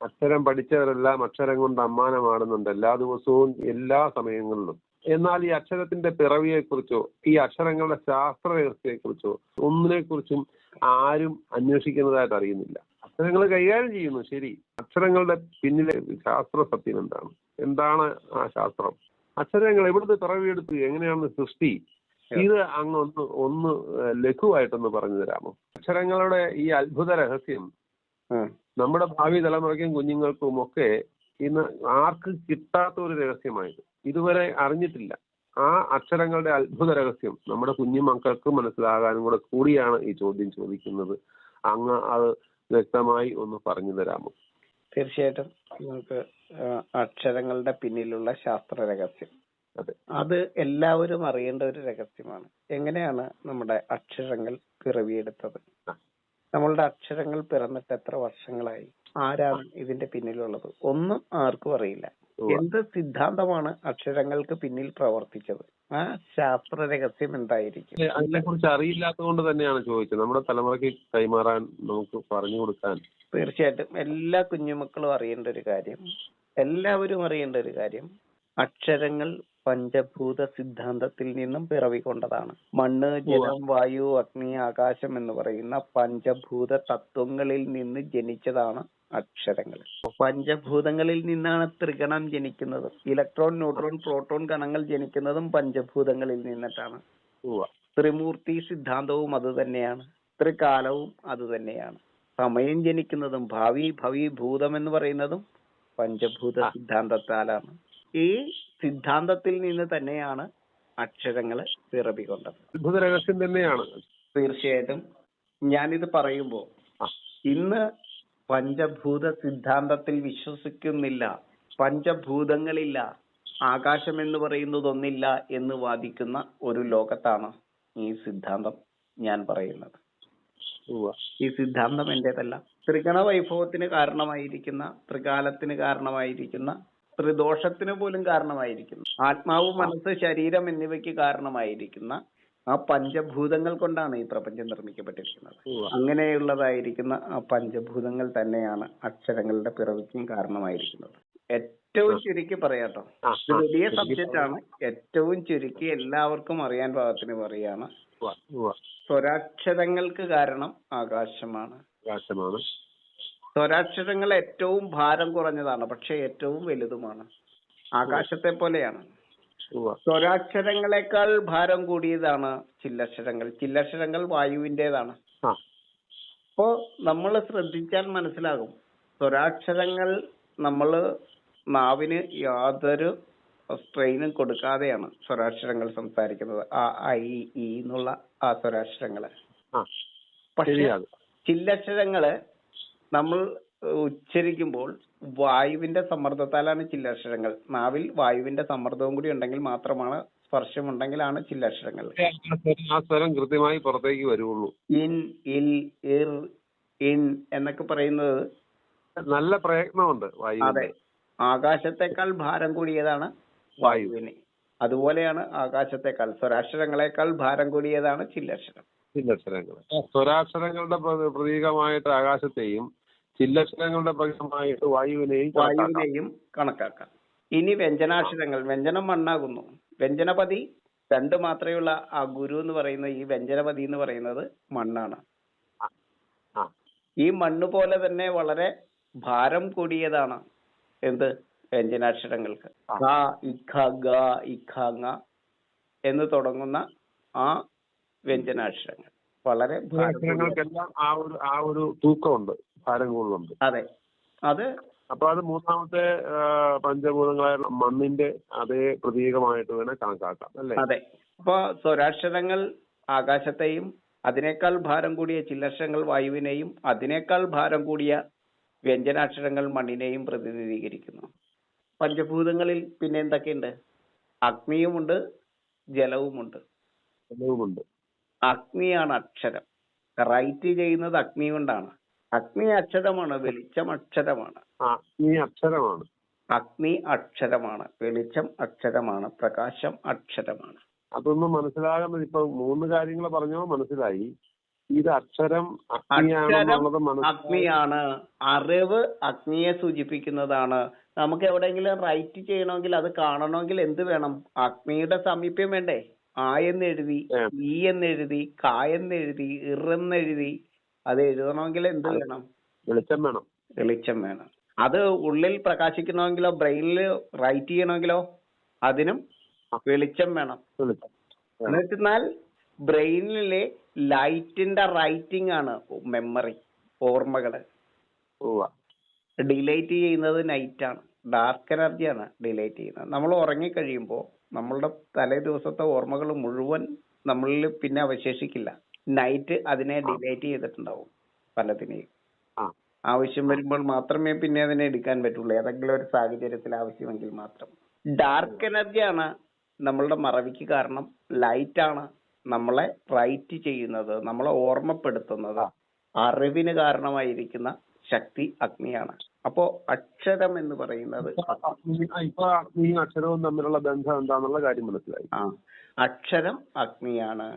അക്ഷരം പഠിച്ചവരെല്ലാം അക്ഷരം കൊണ്ട് അമ്മാനമാടുന്നുണ്ട് എല്ലാ ദിവസവും എല്ലാ സമയങ്ങളിലും. എന്നാൽ ഈ അക്ഷരത്തിന്റെ പിറവിയെക്കുറിച്ചോ ഈ അക്ഷരങ്ങളുടെ ശാസ്ത്ര വ്യവസ്ഥയെക്കുറിച്ചോ ഒന്നിനെക്കുറിച്ചും ആരും അന്വേഷിക്കുന്നതായിട്ട് അറിയുന്നില്ല. അക്ഷരങ്ങൾ കൈകാര്യം ചെയ്യുന്നു, ശരി. അക്ഷരങ്ങളുടെ പിന്നിലെ ശാസ്ത്ര സത്യം എന്താണ് ആ ശാസ്ത്രം? അക്ഷരങ്ങൾ എവിടുന്ന് പിറവിയെടുത്തു, എങ്ങനെയാണ് സൃഷ്ടി? ഇത് അങ്ങ് ഒന്ന് ലഘുവായിട്ടൊന്ന് പറഞ്ഞു തരാമോ? അക്ഷരങ്ങളുടെ ഈ അത്ഭുത രഹസ്യം നമ്മുടെ ഭാവി തലമുറയ്ക്കും കുഞ്ഞുങ്ങൾക്കും ഒക്കെ ഇന്ന് ആർക്ക് കിട്ടാത്ത ഒരു രഹസ്യമായിട്ട് ഇതുവരെ അറിഞ്ഞിട്ടില്ല. ആ അക്ഷരങ്ങളുടെ അത്ഭുത രഹസ്യം നമ്മുടെ കുഞ്ഞു മക്കൾക്ക് മനസ്സിലാകാനും കൂടിയാണ് ഈ ചോദ്യം ചോദിക്കുന്നത്. അങ്ങ് അത് വ്യക്തമായി ഒന്ന് പറഞ്ഞു തരാമോ? തീർച്ചയായിട്ടും. നമുക്ക് അക്ഷരങ്ങളുടെ പിന്നിലുള്ള ശാസ്ത്ര രഹസ്യം, അത് എല്ലാവരും അറിയേണ്ട ഒരു രഹസ്യമാണ്. എങ്ങനെയാണ് നമ്മുടെ അക്ഷരങ്ങൾ പിറവിയെടുത്തത്? നമ്മളുടെ അക്ഷരങ്ങൾ പിറന്നിട്ട് എത്ര വർഷങ്ങളായി? ആരാണ് ഇതിന്റെ പിന്നിലുള്ളത്? ഒന്നും ആർക്കും അറിയില്ല. എന്ത് സിദ്ധാന്തമാണ് അക്ഷരങ്ങൾക്ക് പിന്നിൽ പ്രവർത്തിച്ചത്? ആ ശാസ്ത്ര രഹസ്യം എന്തായിരിക്കും? അതിനെ കുറിച്ച് അറിയില്ലാത്തത് കൊണ്ട് തന്നെയാണ് ചോദിച്ചത്. നമ്മുടെ തലമുറയ്ക്ക് കൈമാറാൻ, നമുക്ക് പറഞ്ഞു കൊടുക്കാൻ. തീർച്ചയായിട്ടും എല്ലാ കുഞ്ഞുമക്കളും അറിയേണ്ട ഒരു കാര്യം, എല്ലാവരും അറിയേണ്ട ഒരു കാര്യം, അക്ഷരങ്ങൾ പഞ്ചഭൂത സിദ്ധാന്തത്തിൽ നിന്നും പിറവികൊണ്ടതാണ്. മണ്ണ്, ജലം, വായു, അഗ്നി, ആകാശം എന്ന് പറയുന്ന പഞ്ചഭൂത തത്വങ്ങളിൽ നിന്ന് ജനിച്ചതാണ് അക്ഷരങ്ങൾ. പഞ്ചഭൂതങ്ങളിൽ നിന്നാണ് ത്രികണം ജനിക്കുന്നത്. ഇലക്ട്രോൺ, ന്യൂട്രോൺ, പ്രോട്ടോൺ കണങ്ങൾ ജനിക്കുന്നതും പഞ്ചഭൂതങ്ങളിൽ നിന്നിട്ടാണ്. ത്രിമൂർത്തി സിദ്ധാന്തവും അത് തന്നെയാണ്. ത്രികാലവും അത് തന്നെയാണ്. സമയം ജനിക്കുന്നതും ഭാവി ഭൂതം എന്ന് പറയുന്നതും പഞ്ചഭൂത സിദ്ധാന്തത്താലാണ്. ഈ സിദ്ധാന്തത്തിൽ നിന്ന് തന്നെയാണ് അക്ഷരങ്ങൾ പിറവികൊണ്ടത്. അത്ഭുത രഹസ്യം തന്നെയാണ്. തീർച്ചയായിട്ടും. ഞാനിത് പറയുമ്പോ ഇന്ന് പഞ്ചഭൂത സിദ്ധാന്തത്തിൽ വിശ്വസിക്കുന്നില്ല, പഞ്ചഭൂതങ്ങളില്ല, ആകാശം എന്ന് പറയുന്നത് ഒന്നില്ല എന്ന് വാദിക്കുന്ന ഒരു ലോകത്താണ് ഈ സിദ്ധാന്തം ഞാൻ പറയുന്നത്. ഈ സിദ്ധാന്തം എന്റേതല്ല. ത്രിഗണ വൈഭവത്തിന് കാരണമായിരിക്കുന്ന, ത്രികാലത്തിന് കാരണമായിരിക്കുന്ന, ത്രിദോഷത്തിന് പോലും കാരണമായിരിക്കുന്ന, ആത്മാവ്, മനസ്സ്, ശരീരം എന്നിവയ്ക്ക് കാരണമായിരിക്കുന്ന ആ പഞ്ചഭൂതങ്ങൾ കൊണ്ടാണ് ഈ പ്രപഞ്ചം നിർമ്മിക്കപ്പെട്ടിരിക്കുന്നത്. അങ്ങനെയുള്ളതായിരിക്കുന്ന ആ പഞ്ചഭൂതങ്ങൾ തന്നെയാണ് അക്ഷരങ്ങളുടെ പിറവിക്കും കാരണമായിരിക്കുന്നത്. ഏറ്റവും ചുരുക്കി പറയാട്ടോ, ഇത് വലിയ സബ്ജക്റ്റ് ആണ്. ഏറ്റവും ചുരുക്കി എല്ലാവർക്കും അറിയാൻ പാകത്തിന് പറയാണ്. സ്വരാക്ഷരങ്ങൾക്ക് കാരണം ആകാശമാണ്. സ്വരാക്ഷരങ്ങൾ ഏറ്റവും ഭാരം കുറഞ്ഞതാണ്, പക്ഷെ ഏറ്റവും വലുതുമാണ്. ആകാശത്തെ പോലെയാണ്. സ്വരാക്ഷരങ്ങളെക്കാൾ ഭാരം കൂടിയതാണ് ചില്ലക്ഷരങ്ങൾ. ചില്ലക്ഷരങ്ങൾ വായുവിന്റേതാണ്. അപ്പോ നമ്മൾ ശ്രദ്ധിച്ചാൽ മനസ്സിലാകും, സ്വരാക്ഷരങ്ങൾ നമ്മള് നാവിന് യാതൊരു സ്ട്രെയിനും കൊടുക്കാതെയാണ് സ്വരാക്ഷരങ്ങൾ സംസാരിക്കുന്നത്. ആ, ഐ, ഈ എന്നുള്ള ആ സ്വരാക്ഷരങ്ങള്. പക്ഷേ ചില്ലക്ഷരങ്ങള് നമ്മൾ ഉച്ചരിക്കുമ്പോൾ വായുവിന്റെ സമ്മർദ്ദത്താലാണ് ചില്ലക്ഷരങ്ങൾ. നാവിൽ വായുവിന്റെ സമ്മർദ്ദവും കൂടി ഉണ്ടെങ്കിൽ മാത്രമാണ്, സ്പർശമുണ്ടെങ്കിലാണ് ചില്ലക്ഷരങ്ങൾ. ആ സ്വരം കൃത്യമായി പുറത്തേക്ക് വരുള്ളൂ. ഇൻ, ഇൽ, ഇർ, ഇൻ എന്നൊക്കെ പറയുന്നത് നല്ല പ്രയത്നമുണ്ട്. അതെ, ആകാശത്തെക്കാൾ ഭാരം കൂടിയതാണ് വായുവിന്. അതുപോലെയാണ് ആകാശത്തെക്കാൾ, സ്വരാക്ഷരങ്ങളെക്കാൾ ഭാരം കൂടിയതാണ് ചില്ലക്ഷരം. സ്വരാക്ഷരങ്ങളുടെ പ്രതീകമായിട്ട് ആകാശത്തെയും ചില്ലക്ഷരങ്ങളുടെ പ്രതീകമായിട്ട് വായുവിനെയും കണക്കാക്കാം. ഇനി വ്യഞ്ജനാക്ഷരങ്ങൾ. വ്യഞ്ജനം മണ്ണാകുന്നു. വ്യഞ്ജനപതി 2 മാത്രയുള്ള ആ ഗുരു എന്ന് പറയുന്ന ഈ വ്യഞ്ജനപതി എന്ന് പറയുന്നത് മണ്ണാണ്. ഈ മണ്ണ് പോലെ തന്നെ വളരെ ഭാരം കൂടിയതാണ് എന്ത്? വ്യഞ്ജനാക്ഷരങ്ങൾക്ക്. ക, ഇഖ, ഗ, ഇഖ, ങ എന്ന് തുടങ്ങുന്ന ആ വ്യഞ്ജനാക്ഷരങ്ങൾ വളരെ ആ ഒരു തൂക്കമുണ്ട്, ഭാരം കൂടുതലുണ്ട്. അതെ, അത് അപ്പൊ അത് മൂന്നാമത്തെ പഞ്ചഭൂതങ്ങളായ മണ്ണിന്റെ അതേ പ്രതീകമായിട്ട് വേണേൽ കണക്കാക്കാം, അല്ലേ? അതെ. അപ്പൊ സ്വരാക്ഷരങ്ങൾ ആകാശത്തെയും, അതിനേക്കാൾ ഭാരം കൂടിയ ചില്ലക്ഷരങ്ങൾ വായുവിനെയും, അതിനേക്കാൾ ഭാരം കൂടിയ വ്യഞ്ജനാക്ഷരങ്ങൾ മണ്ണിനെയും പ്രതിനിധീകരിക്കുന്നു. പഞ്ചഭൂതങ്ങളിൽ പിന്നെ എന്തൊക്കെയുണ്ട്? അഗ്നിയുമുണ്ട്, ജലവുമുണ്ട്. അഗ്നിയാണ് അക്ഷരം. റൈറ്റ് ചെയ്യുന്നത് അഗ്നി കൊണ്ടാണ്. അഗ്നി അക്ഷരമാണ്, വെളിച്ചം അക്ഷരമാണ്. അഗ്നി അക്ഷരമാണ്, വെളിച്ചം അക്ഷരമാണ്, പ്രകാശം അക്ഷരമാണ്. അതൊന്നും മനസ്സിലാകുന്നത് ഇപ്പൊ 3 കാര്യങ്ങൾ പറഞ്ഞോ മനസ്സിലായി. ഇത് അക്ഷരം അക്ഷരം അഗ്നിയാണെന്നുള്ളത് അഗ്നിയാണ്. അറിവ് അഗ്നിയെ സൂചിപ്പിക്കുന്നതാണ്. നമുക്ക് എവിടെയെങ്കിലും റൈറ്റ് ചെയ്യണമെങ്കിൽ അത് കാണണമെങ്കിൽ എന്ത് വേണം? അഗ്നിയുടെ സാമീപ്യം വേണ്ടേ? ആ എന്നെഴുതി, ഈ എന്നെഴുതി, ക എന്നെഴുതി, എന്നെഴുതി. അത് എഴുതണമെങ്കിൽ എന്ത് വേണം? വെളിച്ചം വേണം. വെളിച്ചം വേണം. അത് ഉള്ളിൽ പ്രകാശിക്കണമെങ്കിലോ ബ്രെയിനിൽ റൈറ്റ് ചെയ്യണമെങ്കിലോ അതിനും വെളിച്ചം വേണം. എന്ന് വെച്ചാൽ ബ്രെയിനിലെ ലൈറ്റിന്റെ റൈറ്റിംഗ് ആണ് മെമ്മറി, ഓർമ്മകള്. ഡിലൈറ്റ് ചെയ്യുന്നത് നൈറ്റാണ്, ഡാർക്ക് എനർജിയാണ് ഡിലൈറ്റ് ചെയ്യുന്നത്. നമ്മൾ ഉറങ്ങിക്കഴിയുമ്പോൾ നമ്മളുടെ തലേ ദിവസത്തെ ഓർമ്മകൾ മുഴുവൻ നമ്മളിൽ പിന്നെ അവശേഷിക്കില്ല. നൈറ്റ് അതിനെ ഡിലൈറ്റ് ചെയ്തിട്ടുണ്ടാവും പലതിനെയും. ആവശ്യം വരുമ്പോൾ മാത്രമേ പിന്നെ അതിനെ എടുക്കാൻ പറ്റുള്ളൂ, ഏതെങ്കിലും ഒരു സാഹചര്യത്തിൽ ആവശ്യമെങ്കിൽ മാത്രം. ഡാർക്ക് എനർജിയാണ് നമ്മളുടെ മറവിക്ക് കാരണം. ലൈറ്റാണ് നമ്മളെ റൈറ്റ് ചെയ്യുന്നത്, നമ്മളെ ഓർമ്മപ്പെടുത്തുന്നത്. അറിവിന് കാരണമായിരിക്കുന്ന ശക്തി അഗ്നിയാണ്. അപ്പോ അക്ഷരം എന്ന് പറയുന്നത് ഇപ്പൊ അഗ്നിയും അക്ഷരവും തമ്മിലുള്ള ബന്ധം എന്താന്നുള്ള കാര്യം മനസ്സിലായി. അക്ഷരം അഗ്നിയാണ്.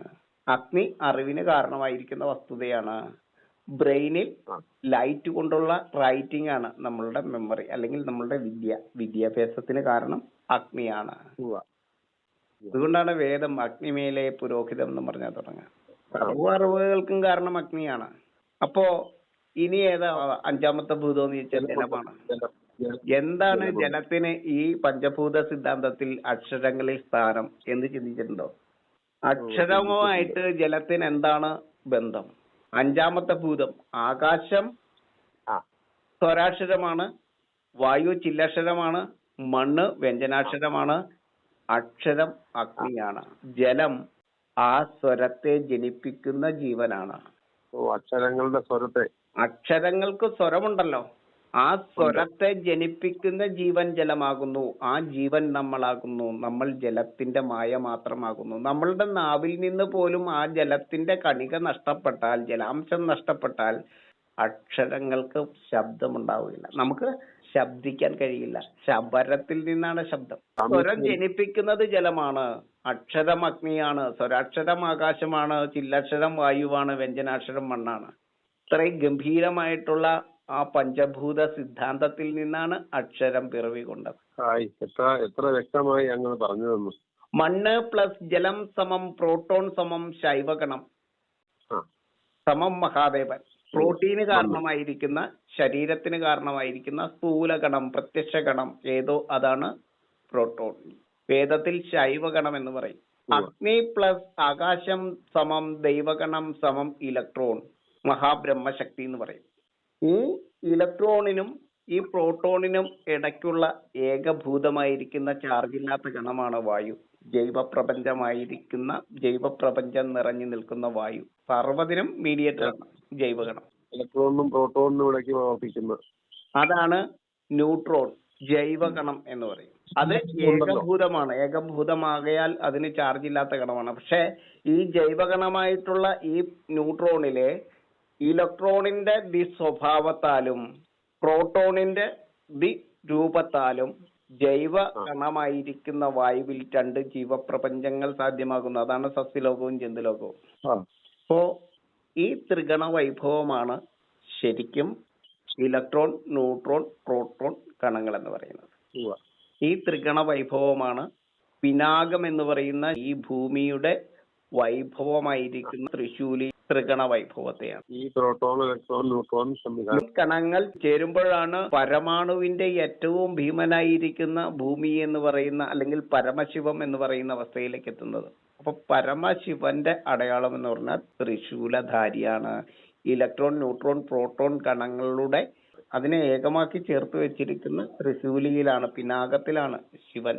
അഗ്നി അറിവിന് കാരണമായിരിക്കുന്ന വസ്തുതയാണ്. ബ്രെയിനിൽ ലൈറ്റ് കൊണ്ടുള്ള റൈറ്റിംഗ് ആണ് നമ്മളുടെ മെമ്മറി, അല്ലെങ്കിൽ നമ്മളുടെ വിദ്യാഭ്യാസത്തിന് കാരണം അഗ്നിയാണ്. അതുകൊണ്ടാണ് വേദം അഗ്നിമേലെ പുരോഹിതം എന്ന് പറഞ്ഞാൽ തുടങ്ങുക. സർവ്വ അറിവുകൾക്കും കാരണം അഗ്നിയാണ്. അപ്പോ ഇനി ഏതാ അഞ്ചാമത്തെ ഭൂതം എന്ന് ചോദിച്ചാൽ ജലമാണ്. എന്താണ് ജലത്തിന് ഈ പഞ്ചഭൂത സിദ്ധാന്തത്തിൽ അക്ഷരങ്ങളിൽ സ്ഥാനം എന്ന് ചിന്തിച്ചിട്ടുണ്ടോ? അക്ഷരവുമായിട്ട് ജലത്തിന് എന്താണ് ബന്ധം? അഞ്ചാമത്തെ ഭൂതം ആകാശം സ്വരാക്ഷരമാണ്, വായു ചില്ലക്ഷരമാണ്, മണ്ണ് വ്യഞ്ജനാക്ഷരമാണ്, അക്ഷരം അഗ്നിയാണ്. ജലം ആ സ്വരത്തെ ജനിപ്പിക്കുന്ന ജീവനാണ്. അക്ഷരങ്ങളുടെ സ്വരത്തെ, അക്ഷരങ്ങൾക്ക് സ്വരമുണ്ടല്ലോ, ആ സ്വരത്തെ ജനിപ്പിക്കുന്ന ജീവൻ ജലമാകുന്നു. ആ ജീവൻ നമ്മളാകുന്നു. നമ്മൾ ജലത്തിന്റെ മായ മാത്രമാകുന്നു. നമ്മളുടെ നാവിൽ നിന്ന് പോലും ആ ജലത്തിന്റെ കണിക നഷ്ടപ്പെട്ടാൽ, ജലാംശം നഷ്ടപ്പെട്ടാൽ അക്ഷരങ്ങൾക്ക് ശബ്ദമുണ്ടാവില്ല. നമുക്ക് ശബ്ദിക്കാൻ കഴിയില്ല. ശബരത്തിൽ നിന്നാണ് ശബ്ദം. സ്വരം ജനിപ്പിക്കുന്നത് ജലമാണ്. അക്ഷരം അഗ്നിയാണ്, സ്വരാക്ഷരം ആകാശമാണ്, ചില്ലക്ഷരം വായുവാണ്, വ്യഞ്ജനാക്ഷരം മണ്ണാണ്. ഇത്രയും ഗംഭീരമായിട്ടുള്ള ആ പഞ്ചഭൂത സിദ്ധാന്തത്തിൽ നിന്നാണ് അക്ഷരം പിറവി കൊണ്ടത്. എത്ര വ്യക്തമായി അങ്ങനെ പറഞ്ഞു തന്നു. മണ്ണ് പ്ലസ് ജലം സമം പ്രോട്ടോൺ സമം ശൈവഗണം സമം മഹാദേവൻ. പ്രോട്ടീന് കാരണമായിരിക്കുന്ന, ശരീരത്തിന് കാരണമായിരിക്കുന്ന സ്ഥൂലഗണം, പ്രത്യക്ഷഗണം ഏതോ അതാണ് പ്രോട്ടോൺ. വേദത്തിൽ ശൈവഗണം എന്ന് പറയും. അഗ്നി പ്ലസ് ആകാശം സമം ദൈവഗണം സമം ഇലക്ട്രോൺ, മഹാബ്രഹ്മശക്തി എന്ന് പറയും. ഈ ഇലക്ട്രോണിനും ഈ പ്രോട്ടോണിനും ഇടയ്ക്കുള്ള ഏകഭൂതമായിരിക്കുന്ന ചാർജില്ലാത്ത ഗണമാണ് വായു. ജൈവപ്രപഞ്ചമായിരിക്കുന്ന, ജൈവപ്രപഞ്ചം നിറഞ്ഞു നിൽക്കുന്ന വായു സർവ്വതിനും മീഡിയേറ്റർ ആണ് ജൈവഗണം. ഇലക്ട്രോണിനും പ്രോട്ടോണിനും ഇടയ്ക്ക് പ്രവർത്തിക്കുന്ന അതാണ് ന്യൂട്രോൺ, ജൈവഗണം എന്ന് പറയും. അത് ഏകഭൂതമാണ്. ഏകഭൂതമാകയാൽ അതിന് ചാർജ് ഇല്ലാത്ത ഗണമാണ്. പക്ഷെ ഈ ജൈവഗണമായിട്ടുള്ള ഈ ന്യൂട്രോണിലെ ഇലക്ട്രോണിന്റെ സ്വഭാവത്താലും പ്രോട്ടോണിന്റെ രൂപത്താലും ജൈവ ഗണമായിരിക്കുന്ന വായുവിൽ രണ്ട് ജീവപ്രപഞ്ചങ്ങൾ സാധ്യമാകുന്നു. അതാണ് സസ്യലോകവും ജന്തുലോകവും. അപ്പോ ഈ ത്രിഗണ വൈഭവമാണ് ശരിക്കും ഇലക്ട്രോൺ, ന്യൂട്രോൺ, പ്രോട്ടോൺ ഗണങ്ങൾ എന്ന് പറയുന്നത്. ഈ ത്രിഗണ വൈഭവമാണ് പിനാകം എന്ന് പറയുന്ന ഈ ഭൂമിയുടെ വൈഭവമായിരിക്കുന്ന തൃശൂലി ത്രിഗണ വൈഭവത്തെയാണ്. ഈ പ്രോട്ടോൺ, ഇലക്ട്രോൺ, ന്യൂട്രോൺ കണങ്ങൾ ചേരുമ്പോഴാണ് പരമാണുവിന്റെ ഏറ്റവും ഭീമനായിരിക്കുന്ന ഭൂമി എന്ന് പറയുന്ന, അല്ലെങ്കിൽ പരമശിവം എന്ന് പറയുന്ന അവസ്ഥയിലേക്ക് എത്തുന്നത്. അപ്പൊ പരമശിവന്റെ അടയാളം എന്ന് പറഞ്ഞാൽ ത്രിശൂലധാരിയാണ്. ഇലക്ട്രോൺ, ന്യൂട്രോൺ, പ്രോട്ടോൺ കണങ്ങളുടെ അതിനെ ഏകമാക്കി ചേർത്ത് വെച്ചിരിക്കുന്ന ത്രിശൂലിയിലാണ്, പിനാകത്തിലാണ് ശിവൻ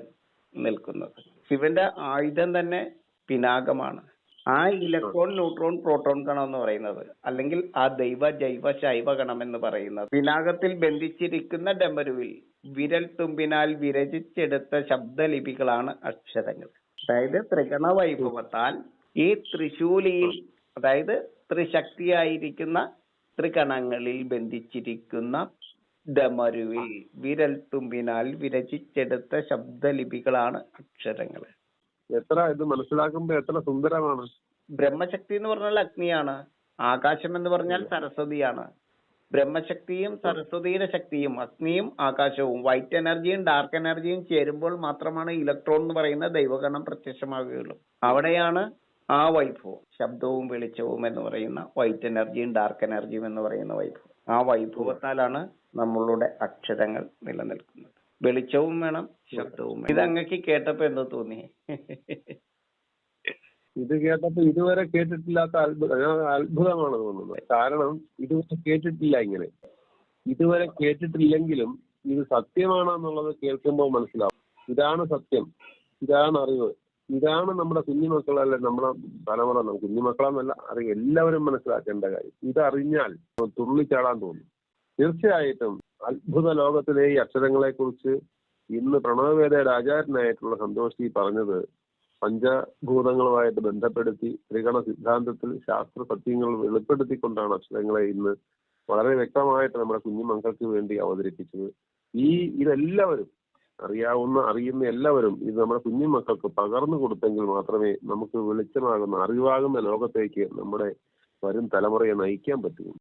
നിൽക്കുന്നത്. ശിവന്റെ ആയുധം തന്നെ പിനാകമാണ്. ആ ഇലക്ട്രോൺ, ന്യൂട്രോൺ, പ്രോട്ടോൺ ഗണം എന്ന് പറയുന്നത്, അല്ലെങ്കിൽ ആ ദൈവ ജൈവ ശൈവ ഗണം എന്ന് പറയുന്നത് പിനാകത്തിൽ ബന്ധിച്ചിരിക്കുന്ന ഡമരുവിൽ വിരൽ തുമ്പിനാൽ വിരചിച്ചെടുത്ത ശബ്ദലിപികളാണ് അക്ഷരങ്ങൾ. അതായത് ത്രിഗണ വൈഭവത്താൽ ഈ ത്രിശൂലിയിൽ, അതായത് ത്രിശക്തിയായിരിക്കുന്ന ത്രികണങ്ങളിൽ ബന്ധിച്ചിരിക്കുന്ന ഡമരുവിൽ വിരൽ തുമ്പിനാൽ വിരചിച്ചെടുത്ത ശബ്ദലിപികളാണ് അക്ഷരങ്ങൾ. എത്ര ഇത് മനസ്സിലാക്കുമ്പോ എത്ര സുന്ദരമാണ്. ബ്രഹ്മശക്തി എന്ന് പറഞ്ഞാൽ അഗ്നിയാണ്. ആകാശം എന്ന് പറഞ്ഞാൽ സരസ്വതിയാണ്. ബ്രഹ്മശക്തിയും സരസ്വതിയുടെ ശക്തിയും അഗ്നിയും ആകാശവും വൈറ്റ് എനർജിയും ഡാർക്ക് എനർജിയും ചേരുമ്പോൾ മാത്രമാണ് ഇലക്ട്രോൺ എന്ന് പറയുന്ന ദൈവഗണം പ്രത്യക്ഷമാകുകയുള്ളൂ. അവിടെയാണ് ആ വൈഭവം, ശബ്ദവും വെളിച്ചവും എന്ന് പറയുന്ന വൈറ്റ് എനർജിയും ഡാർക്ക് എനർജിയും എന്ന് പറയുന്ന വൈഭവം. ആ വൈഭവത്താലാണ് നമ്മളുടെ അക്ഷരങ്ങൾ നിലനിൽക്കുന്നത്. വെളിച്ചവും വേണം, ശബ്ദവും വേണം. ഇത് അങ്ങക്ക് കേട്ടപ്പോ എന്തോ തോന്നി? ഇത് കേട്ടപ്പോ ഇതുവരെ കേട്ടിട്ടില്ലാത്ത അത്ഭുതമാണ് തോന്നുന്നത്. കാരണം ഇതുവരെ കേട്ടിട്ടില്ല ഇങ്ങനെ. ഇതുവരെ കേട്ടിട്ടില്ലെങ്കിലും ഇത് സത്യമാണെന്നുള്ളത് കേൾക്കുമ്പോൾ മനസ്സിലാവും. ഇതാണ് സത്യം, ഇതാണ് അറിവ്, ഇതാണ് നമ്മുടെ കുഞ്ഞുമക്കളല്ല, നമ്മുടെ തലമുറ, കുഞ്ഞുമക്കളെന്നല്ല, അറിവ് എല്ലാവരും മനസ്സിലാക്കേണ്ട കാര്യം. ഇതറിഞ്ഞാൽ തുള്ളിച്ചാടാൻ തോന്നും. തീർച്ചയായിട്ടും അത്ഭുത ലോകത്തിലെ ഈ അക്ഷരങ്ങളെ കുറിച്ച് ഇന്ന് പ്രണവവേദയുടെ ആചാര്യനായിട്ടുള്ള സന്തോഷ് പറഞ്ഞത് പഞ്ചഭൂതങ്ങളുമായിട്ട് ബന്ധപ്പെടുത്തി ത്രികണ സിദ്ധാന്തത്തിൽ ശാസ്ത്ര സത്യങ്ങൾ വെളിപ്പെടുത്തിക്കൊണ്ടാണ് അക്ഷരങ്ങളെ ഇന്ന് വളരെ വ്യക്തമായിട്ട് നമ്മുടെ കുഞ്ഞുമക്കൾക്ക് വേണ്ടി അവതരിപ്പിച്ചത്. ഇതെല്ലാവരും അറിയുന്ന എല്ലാവരും ഇത് നമ്മുടെ കുഞ്ഞുമക്കൾക്ക് പകർന്നു കൊടുത്തെങ്കിൽ മാത്രമേ നമുക്ക് വെളിച്ചമാകുന്ന അറിവാകുന്ന ലോകത്തേക്ക് നമ്മുടെ വരും തലമുറയെ നയിക്കാൻ പറ്റൂ.